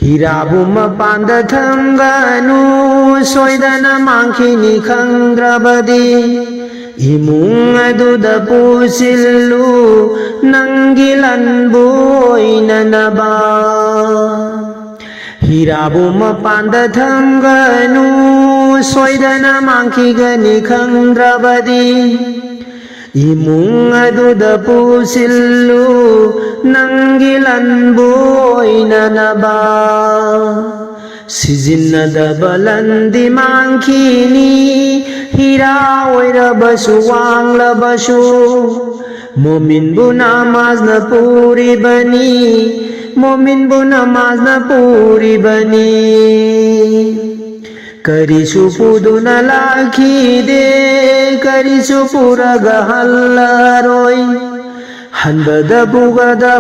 ꯍꯤꯔꯥꯕꯨ ꯃꯄꯥꯟꯗ ꯊꯝꯒꯅꯨ ꯁꯣꯏꯗꯅ ꯃꯥꯡꯈꯤꯅꯤ ꯈꯪꯗ꯭ꯔꯕꯗꯤ ꯏꯃꯨꯡ ꯑꯗꯨꯗ ꯄꯨꯁꯤꯜꯂꯨ ꯅꯪꯒꯤ ꯂꯟꯕꯨ ꯑꯣꯏꯅꯅꯕ ꯍꯤꯔꯥꯕꯨ ꯃꯄꯥꯟꯗ ꯊꯝꯒꯅꯨ ꯁꯣꯏꯗꯅ ꯃꯥꯡꯈꯤꯒꯅꯤ ꯈꯪꯗ꯭ꯔꯕꯗꯤ ꯏꯃꯨꯡ ꯑꯗꯨꯗ ꯄꯨꯁꯤꯜꯂꯨ ꯅꯪꯒꯤ ꯂꯟꯕꯨ ꯑꯣꯏꯅꯅꯕ ꯁꯤꯖꯤꯟꯅꯗꯕ ꯂꯟꯗꯤ ꯃꯥꯡꯈꯤꯅꯤ ꯍꯤꯔꯥ ꯑꯣꯏꯔꯕꯁꯨ ꯋꯥꯡꯂꯕꯁꯨ ꯃꯣꯃꯤꯟꯕꯨ ꯅꯃꯥꯖꯅ ꯄꯨꯔꯤꯕꯅꯤ ꯃꯣꯃꯤꯟꯕꯨ ꯅꯃꯥꯖꯅ ꯄꯨꯔꯤꯕꯅꯤ करिसु पुदुना लाखिदे करिसु पुरगा हल्लारोय हंबदा बुगदा